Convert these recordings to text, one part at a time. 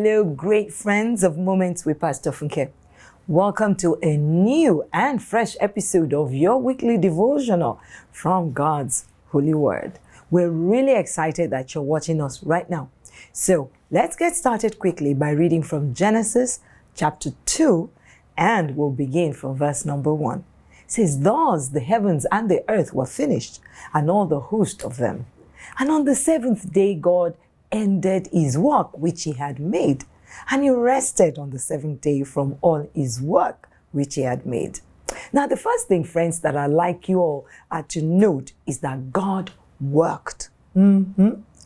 Hello, great friends of Moments with Pastor Funke. Welcome to a new and fresh episode of your weekly devotional from God's Holy Word. We're really excited that you're watching us right now. So let's get started quickly by reading from Genesis chapter 2, and we'll begin from verse number 1. It says, "Thus the heavens and the earth were finished, and all the host of them. And on the seventh day God ended his work which he had made, and he rested on the seventh day from all his work which he had made." Now, the first thing, friends, that I'd like you all to note is that God worked.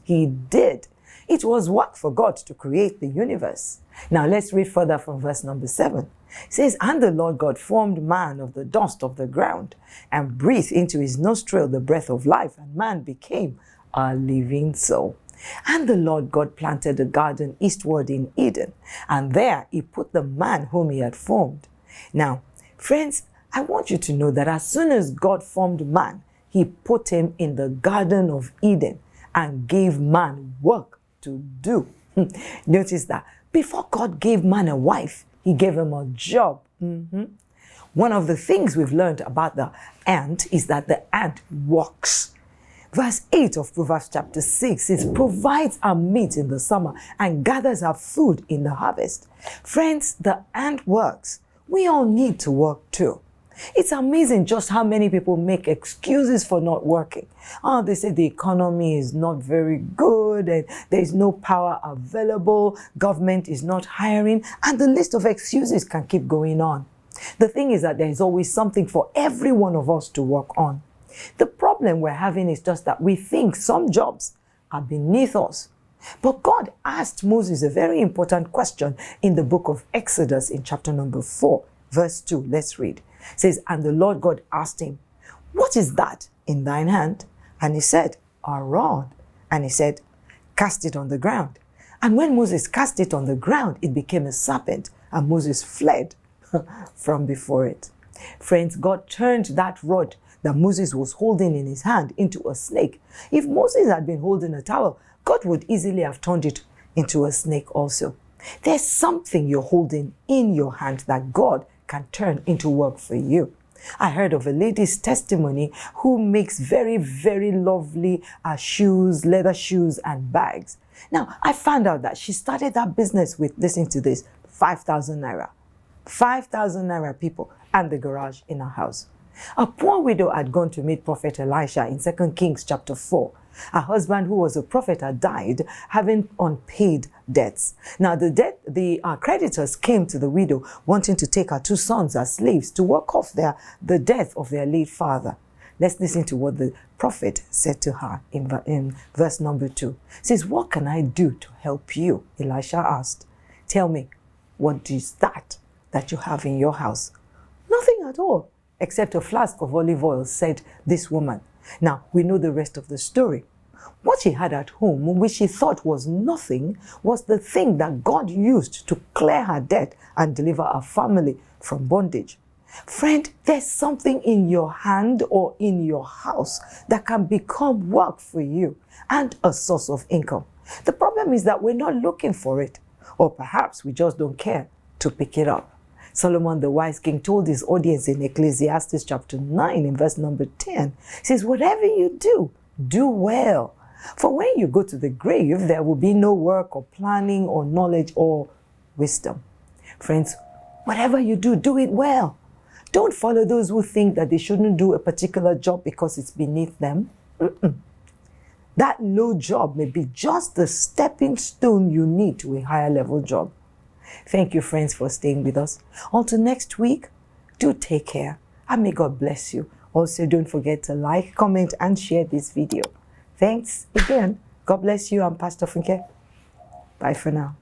He did. It was work for God to create the universe. Now, let's read further from verse number 7. It says, "And the Lord God formed man of the dust of the ground, and breathed into his nostril the breath of life, and man became a living soul. And the Lord God planted a garden eastward in Eden, and there he put the man whom he had formed." Now, friends, I want you to know that as soon as God formed man, he put him in the Garden of Eden and gave man work to do. Notice that before God gave man a wife, he gave him a job. One of the things we've learned about the ant is that the ant works. Verse 8 of Proverbs chapter 6 says, "Provides our meat in the summer and gathers our food in the harvest." Friends, the ant works. We all need to work too. It's amazing just how many people make excuses for not working. They say the economy is not very good and there's no power available, government is not hiring, and the list of excuses can keep going on. The thing is that there is always something for every one of us to work on. The problem we're having is just that we think some jobs are beneath us. But God asked Moses a very important question in the book of Exodus in chapter number 4, verse 2. Let's read. It says, "And the Lord God asked him, 'What is that in thine hand?' And he said, 'A rod.' And he said, 'Cast it on the ground.' And when Moses cast it on the ground, it became a serpent, and Moses fled from before it." Friends, God turned that rod that Moses was holding in his hand into a snake. If Moses had been holding a towel, God would easily have turned it into a snake also. There's something you're holding in your hand that God can turn into work for you. I heard of a lady's testimony who makes very, very lovely shoes, leather shoes and bags. Now, I found out that she started that business with, listen to this, 5,000 naira. 5,000 naira, people, and the garage in her house. A poor widow had gone to meet Prophet Elisha in 2 Kings chapter 4. Her husband, who was a prophet, had died, having unpaid debts. Now, the creditors came to the widow, wanting to take her 2 sons as slaves to work off the death of their late father. Let's listen to what the prophet said to her in verse number 2. It says, "What can I do to help you?" Elisha asked. "Tell me, what is that you have in your house?" "Nothing at all, except a flask of olive oil," said this woman. Now, we know the rest of the story. What she had at home, which she thought was nothing, was the thing that God used to clear her debt and deliver her family from bondage. Friend, there's something in your hand or in your house that can become work for you and a source of income. The problem is that we're not looking for it, or perhaps we just don't care to pick it up. Solomon, the wise king, told his audience in Ecclesiastes chapter 9 in verse number 10, he says, "Whatever you do, do well. For when you go to the grave, there will be no work or planning or knowledge or wisdom." Friends, whatever you do, do it well. Don't follow those who think that they shouldn't do a particular job because it's beneath them. That low job may be just the stepping stone you need to a higher level job. Thank you, friends, for staying with us. Until next week, do take care and may God bless you. Also, don't forget to like, comment, and share this video. Thanks again. God bless you. I'm Pastor Funke. Bye for now.